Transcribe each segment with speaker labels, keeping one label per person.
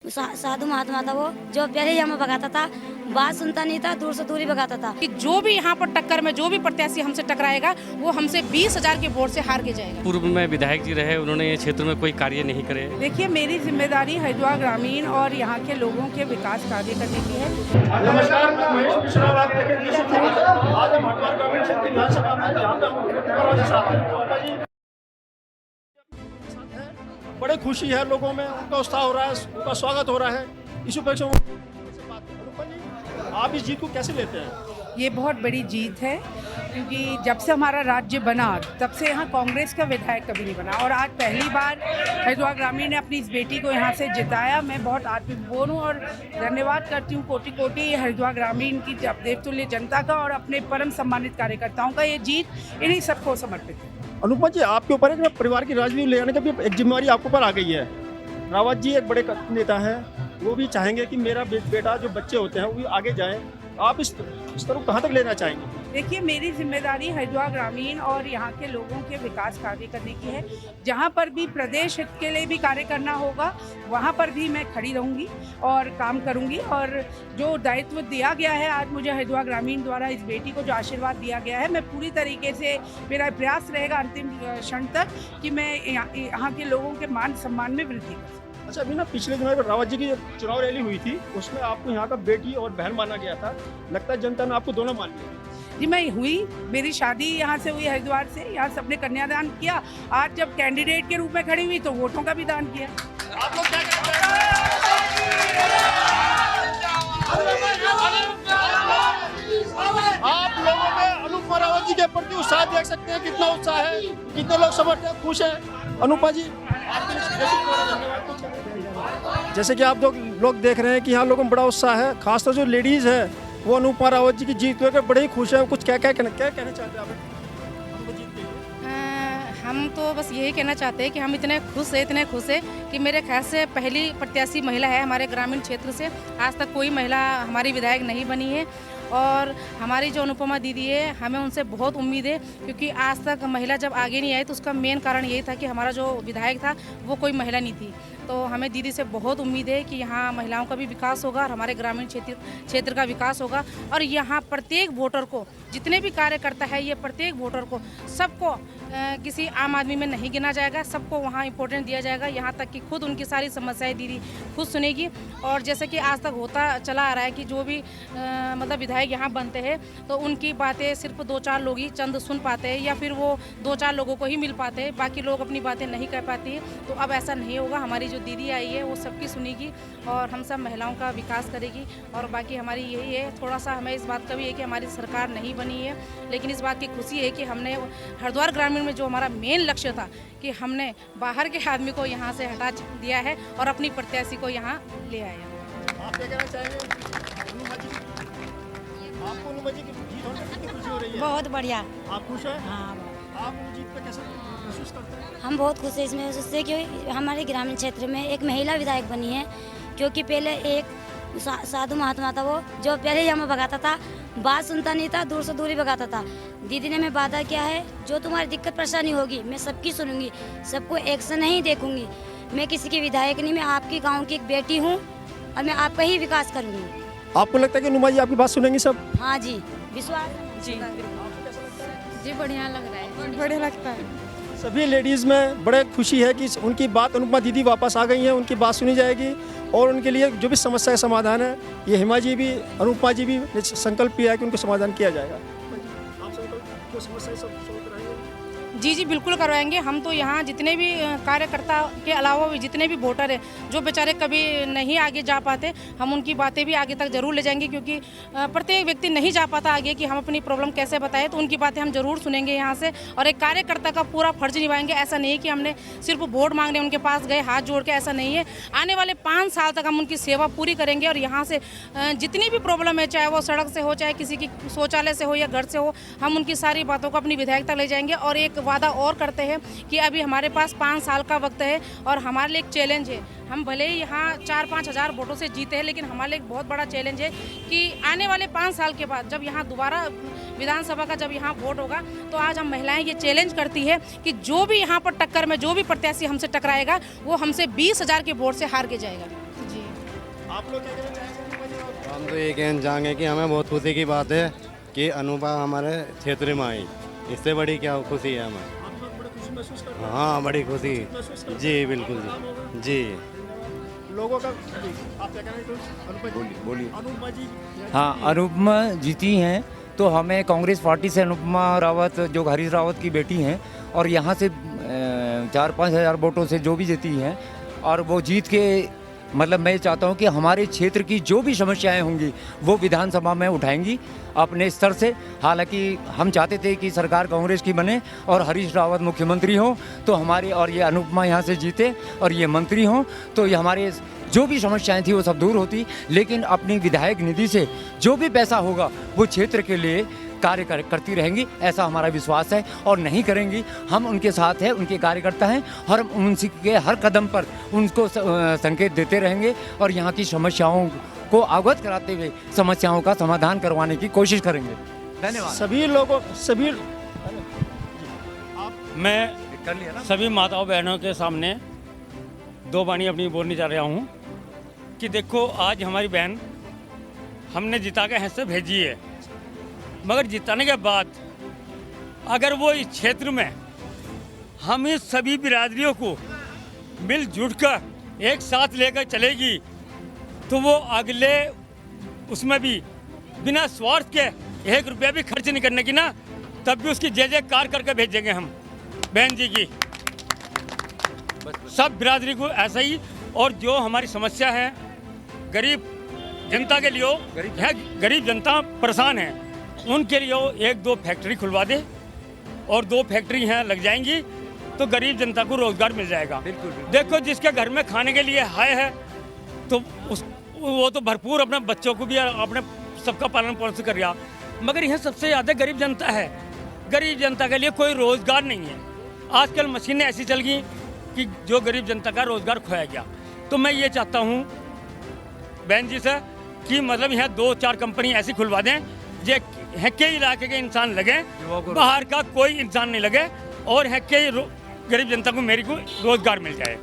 Speaker 1: साधु महात्मा था वो, जो पहले ही हमें भगाता था, बात सुनता नहीं था, दूर से दूर ही भगाता था।
Speaker 2: कि जो भी यहाँ पर टक्कर में जो भी प्रत्याशी हमसे टकराएगा वो हमसे 20,000 के वोट से हार के जाएगा।
Speaker 3: पूर्व में विधायक जी रहे, उन्होंने ये क्षेत्र में कोई कार्य नहीं करे।
Speaker 2: देखिए, मेरी जिम्मेदारी हरिद्वार ग्रामीण और यहाँ के लोगों के विकास कार्य करने की है।
Speaker 4: नमस्कार, मैं महेश मिश्रा, आप देख रहे हैं। आज हम हरिद्वार ग्रामीण क्षेत्र विधानसभा में जहाँ पे बड़े खुशी है लोगों में, उनका उत्साह हो रहा है, उनका स्वागत हो रहा है। इस उपलक्ष्य में आप इस जीत को कैसे लेते हैं?
Speaker 2: ये बहुत बड़ी जीत है, क्योंकि जब से हमारा राज्य बना तब से यहाँ कांग्रेस का विधायक कभी नहीं बना, और आज पहली बार हरिद्वार ग्रामीण ने अपनी इस बेटी को यहाँ से जिताया। मैं बहुत आत्मविभोर हूँ और धन्यवाद करती हूँ कोटि कोटि हरिद्वार ग्रामीण की देवतुल्य जनता का और अपने परम सम्मानित कार्यकर्ताओं का। ये जीत इन्हीं सबको समर्पित है।
Speaker 4: अनुपमा जी, आपके ऊपर एक परिवार की राजनीति ले आने की एक जिम्मेवारी आपके ऊपर आ गई है। रावत जी एक बड़े नेता हैं, वो भी चाहेंगे कि मेरा बेटा, जो बच्चे होते हैं वो भी आगे जाएं। आप इस तरह कहाँ तक लेना चाहेंगे?
Speaker 2: देखिए, मेरी जिम्मेदारी हरिद्वार ग्रामीण और यहाँ के लोगों के विकास कार्य करने की है। जहाँ पर भी प्रदेश हित के लिए भी कार्य करना होगा, वहाँ पर भी मैं खड़ी रहूँगी और काम करूँगी। और जो दायित्व दिया गया है आज मुझे हरिद्वार ग्रामीण द्वारा, इस बेटी को जो आशीर्वाद दिया गया है, मैं पूरी तरीके से, मेरा प्रयास रहेगा अंतिम क्षण तक कि मैं यहाँ के लोगों के मान सम्मान में वृद्धि करूँ।
Speaker 4: अच्छा, अभी ना पिछले दिनों पर रावत जी की चुनाव रैली हुई थी, उसमें आपको यहाँ का बेटी और बहन माना गया था। लगता है जनता ने आपको दोनों मान लिया।
Speaker 2: जी, मैं हुई, मेरी शादी यहाँ से हुई हरिद्वार से, यहाँ सबने कन्यादान किया। आज जब कैंडिडेट के रूप में खड़ी हुई तो वोटों का भी दान किया।
Speaker 4: आप लोग क्या कहते हैं? आप लोगों में अनुपमा रावत जी के प्रति उत्साह देख सकते हैं, कितना उत्साह है, कितने लोग समर्थक खुश हैं। अनुपमा जी, जैसे कि आप लोग देख रहे हैं कि यहाँ लोगों में बड़ा उत्साह है, खासतौर जो लेडीज है वो अनुपमा रावत जी की जीत को बड़े ही खुश है। कुछ क्या कहना चाहते हैं आप?
Speaker 5: हम तो बस यही कहना चाहते हैं कि हम इतने खुश हैं कि मेरे ख्याल से पहली प्रत्याशी महिला है हमारे ग्रामीण क्षेत्र से। आज तक कोई महिला हमारी विधायक नहीं बनी है, और हमारी जो अनुपमा दीदी है, हमें उनसे बहुत उम्मीद है, क्योंकि आज तक महिला जब आगे नहीं आई तो उसका मेन कारण यही था कि हमारा जो विधायक था वो कोई महिला नहीं थी। तो हमें दीदी से बहुत उम्मीद है कि यहाँ महिलाओं का भी विकास होगा और हमारे ग्रामीण क्षेत्र का विकास होगा। और यहाँ प्रत्येक वोटर को, जितने भी कार्यकर्ता है, ये प्रत्येक वोटर को, सबको किसी आम आदमी में नहीं गिना जाएगा, सबको वहाँ इम्पोर्टेंट दिया जाएगा। यहाँ तक कि खुद उनकी सारी समस्याएं दीदी खुद सुनेगी। और जैसे कि आज तक होता चला आ रहा है कि जो भी मतलब विधायक यहाँ बनते हैं तो उनकी बातें सिर्फ 2-4 लोग ही चंद सुन पाते हैं, या फिर वो 2-4 लोगों को ही मिल पाते हैं, बाकी लोग अपनी बातें नहीं कह पाती है। तो अब ऐसा नहीं होगा। हमारी जो दीदी आई है वो सबकी सुनेगी और हम सब महिलाओं का विकास करेगी। और बाकी हमारी यही है, थोड़ा सा हमें इस बात का भी है कि हमारी सरकार नहीं बनी है, लेकिन इस बात की खुशी है कि हमने हरिद्वार ग्रामीण में जो हमारा मेन लक्ष्य था कि हमने बाहर के आदमी को यहाँ से हटा दिया है और अपनी प्रत्याशी को यहाँ ले आए हैं।
Speaker 4: आप क्या कहना चाहेंगे? आपको अनुपमा जी की जीत होने में कितनी खुशी हो रही है?
Speaker 1: बहुत बढ़िया।
Speaker 4: आप खुश हैं?
Speaker 1: हाँ,
Speaker 4: आप जीत पे कैसे महसूस करते हैं?
Speaker 1: हम बहुत खुश हैं इसमें, उससे कि हमारे ग्रामीण क्षेत्र में एक महिला विधायक बनी है, क्योंकि पहले एक साधु महात्मा था वो, जो पहले ही हमें भगाता था, बात सुनता नहीं था, दूर से दूर ही भगाता था। दीदी ने मैं वादा किया है, जो तुम्हारी दिक्कत परेशानी होगी मैं सबकी सुनूंगी, सबको एक से नहीं देखूंगी। मैं किसी की विधायक नहीं, मैं आपकी गाँव की एक बेटी हूँ और मैं आपका ही विकास करूँगी।
Speaker 4: आपको लगता है कि अनुपमा जी आपकी बात सुनेंगी सब?
Speaker 1: हाँ जी, विश्वास जी।
Speaker 5: जी, बढ़िया लग रहा है,
Speaker 2: बढ़िया लगता है।
Speaker 4: सभी लेडीज़ में बड़े खुशी है कि उनकी बात, अनुपमा दीदी वापस आ गई हैं, उनकी बात सुनी जाएगी और उनके लिए जो भी समस्या का समाधान है, ये हिमा जी भी, अनुपमा जी भी संकल्प किया है कि उनको समाधान किया जाएगा। आप संकल्प जो समस्या सब कराएंगे?
Speaker 5: जी, बिल्कुल करवाएंगे। हम तो यहाँ जितने भी कार्यकर्ता के अलावा भी जितने भी वोटर हैं जो बेचारे कभी नहीं आगे जा पाते, हम उनकी बातें भी आगे तक जरूर ले जाएंगे, क्योंकि प्रत्येक व्यक्ति नहीं जा पाता आगे कि हम अपनी प्रॉब्लम कैसे बताएं, तो उनकी बातें हम जरूर सुनेंगे यहाँ से और एक कार्यकर्ता का पूरा फर्ज निभाएंगे। ऐसा नहीं है कि हमने सिर्फ वोट मांगने उनके पास गए हाथ जोड़ के, ऐसा नहीं है। आने वाले 5 साल तक हम उनकी सेवा पूरी करेंगे और यहाँ से जितनी भी प्रॉब्लम है, चाहे वो सड़क से हो, चाहे किसी की शौचालय से हो या घर से हो, हम उनकी सारी बातों को अपनी विधायक तक ले जाएंगे। और एक वादा और करते हैं कि अभी हमारे पास 5 साल का वक्त है और हमारे लिए एक चैलेंज है। हम भले ही यहाँ 4-5 हज़ार वोटों से जीते हैं, लेकिन हमारे लिए एक बहुत बड़ा चैलेंज है कि आने वाले 5 साल के बाद जब यहाँ दोबारा विधानसभा का जब यहाँ वोट होगा, तो आज हम महिलाएं ये चैलेंज करती है कि जो भी यहाँ पर टक्कर में जो भी प्रत्याशी हमसे टकराएगा वो हमसे 20,000 के वोट से हार के जाएगा। जी।
Speaker 4: आप लोग क्या कहना चाहेंगे?
Speaker 6: हम तो ये कहना चाहेंगे कि हमें बहुत खुशी की बात है कि अनुपा हमारे क्षेत्र में आई। इससे बड़ी क्या खुशी है हमें।
Speaker 4: आप लोग बड़ी खुशी महसूस करते हैं?
Speaker 6: हाँ, बड़ी खुशी।
Speaker 4: महसूस करते
Speaker 6: जी बिल्कुल जी जी।
Speaker 4: हैं? लोगों का जी, आप क्या कहना चाहेंगे?
Speaker 6: बोलिए।
Speaker 4: अनुपमा जी
Speaker 7: हाँ, अनुपमा जीती हैं तो हमें कांग्रेस पार्टी से अनुपमा रावत जो हरीश रावत की बेटी हैं और यहाँ से 4-5 हज़ार वोटों से जो भी जीती हैं और वो जीत के मतलब मैं चाहता हूँ कि हमारे क्षेत्र की जो भी समस्याएं होंगी वो विधानसभा में उठाएंगी अपने स्तर से। हालांकि हम चाहते थे कि सरकार कांग्रेस की बने और हरीश रावत मुख्यमंत्री हो तो हमारे और ये अनुपमा यहाँ से जीते और ये मंत्री हों तो ये हमारे जो भी समस्याएं थी वो सब दूर होती। लेकिन अपनी विधायक निधि से जो भी पैसा होगा वो क्षेत्र के लिए कार्य करती रहेंगी, ऐसा हमारा विश्वास है और नहीं करेंगी। हम उनके साथ हैं, उनके कार्यकर्ता हैं और हम उनके हर कदम पर उनको संकेत देते रहेंगे और यहाँ की समस्याओं को अवगत कराते हुए समस्याओं का समाधान करवाने की कोशिश करेंगे। धन्यवाद।
Speaker 4: सभी लोगों सभी
Speaker 8: मैं सभी माताओं बहनों के सामने दो वाणी अपनी बोलने जा रहा हूँ कि देखो आज हमारी बहन हमने जिता के यहाँ से भेजी है, मगर जिताने के बाद अगर वो इस क्षेत्र में हम इस सभी बिरादरियों को मिलजुल कर एक साथ लेकर चलेगी तो वो अगले उसमें भी बिना स्वार्थ के 1 रुपया भी खर्च नहीं करने की ना, तब भी उसकी जय जयकार करके भेजेंगे हम बहन जी की सब बिरादरी को ऐसा ही। और जो हमारी समस्या है गरीब जनता के लिए, गरीब जनता परेशान है, उनके लिए 1-2 फैक्ट्री खुलवा दे और 2 फैक्ट्री यहाँ लग जाएंगी तो गरीब जनता को रोजगार मिल जाएगा। देखो जिसके घर में खाने के लिए है तो वो तो भरपूर अपने बच्चों को भी अपने सबका पालन पोषण कर रहा, मगर यह सबसे ज़्यादा गरीब जनता है। गरीब जनता के लिए कोई रोजगार नहीं है। आजकल मशीनें ऐसी चल गई कि जो गरीब जनता का रोजगार खोया गया। तो मैं ये चाहता हूँ बहन जी से कि मतलब यहाँ 2-4 कंपनी ऐसी खुलवा दें जो है के इलाके के इंसान लगे, बाहर का कोई इंसान नहीं लगे और है के गरीब जनता को मेरी को रोजगार मिल जाए।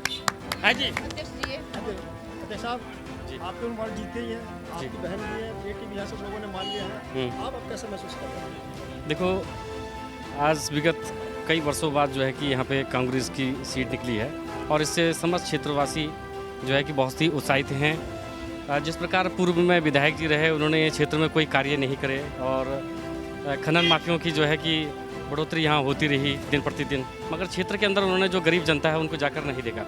Speaker 8: है जी
Speaker 4: अध्यक्ष साहब, आपके उम्र जीते ही हैं, आपकी बहन भी है, बेटी भी है, सब लोगों ने मान लिया है, आप अब कैसे महसूस कर रहे हैं?
Speaker 3: देखो आज विगत कई वर्षों बाद जो है कि यहाँ पे कांग्रेस की सीट निकली है और इससे समस्त क्षेत्रवासी जो है कि बहुत ही उत्साहित हैं। जिस प्रकार पूर्व में विधायक जी रहे उन्होंने ये क्षेत्र में कोई कार्य नहीं करे और खनन माफियों की जो है कि बढ़ोतरी यहाँ होती रही दिन प्रतिदिन, मगर क्षेत्र के अंदर उन्होंने जो गरीब जनता है उनको जाकर नहीं देखा।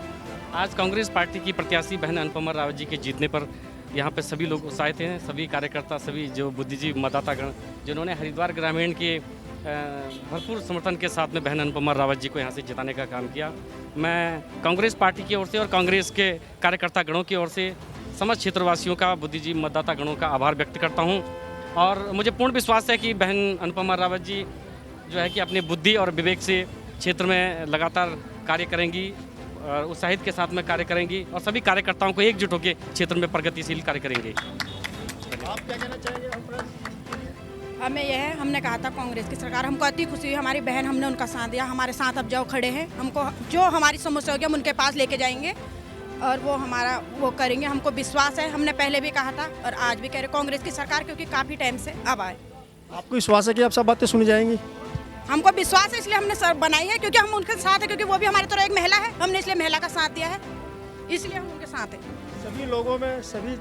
Speaker 3: आज कांग्रेस पार्टी की प्रत्याशी बहन अनुपमा रावत जी के जीतने पर यहाँ पे सभी लोग उत्साहित हैं, सभी कार्यकर्ता, सभी जो बुद्धिजीवी मतदातागण जिन्होंने हरिद्वार ग्रामीण के भरपूर समर्थन के साथ में बहन अनुपमा रावत जी को यहाँ से जिताने का काम किया। मैं कांग्रेस पार्टी की ओर से और कांग्रेस के कार्यकर्ता गणों की ओर से समस्त क्षेत्रवासियों का, बुद्धिजीवी मतदाता गणों का आभार व्यक्त करता हूँ और मुझे पूर्ण विश्वास है कि बहन अनुपमा रावत जी जो है कि अपनी बुद्धि और विवेक से क्षेत्र में लगातार कार्य करेंगी और उत्साहित के साथ में कार्य करेंगी और सभी कार्यकर्ताओं को एकजुट होकर क्षेत्र में प्रगतिशील कार्य करेंगे।
Speaker 4: आप क्या कहना चाहेंगे?
Speaker 9: हमें यह है, हमने कहा था कांग्रेस की सरकार, हमको अति खुशी हुई, हमारी बहन, हमने उनका साथ दिया, हमारे साथ अब जो खड़े हैं, हमको जो हमारी समस्या होगी हम उनके पास लेके जाएंगे और वो हमारा वो करेंगे। हमको विश्वास है, हमने पहले भी कहा था और आज भी कह रहे कांग्रेस की सरकार, क्योंकि काफ़ी टाइम से अब आए।
Speaker 4: आपको विश्वास है कि आप सब बातें सुनी जाएंगी?
Speaker 9: हमको विश्वास है, इसलिए हमने सर बनाई है, क्योंकि हम उनके साथ हैं, क्योंकि वो भी हमारी तरह एक महिला है, हमने इसलिए महिला का साथ दिया है, इसलिए हम उनके साथ हैं।
Speaker 4: सभी लोगों में सभी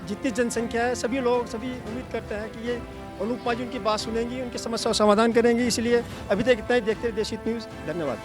Speaker 4: जितनी जनसंख्या है सभी लोग सभी उम्मीद करते हैं कि ये अनुपमा जी उनकी बात सुनेंगी, उनकी समस्या का समाधान करेंगी। इसलिए अभी तक इतना ही देखते रहिए देश हित न्यूज़। धन्यवाद।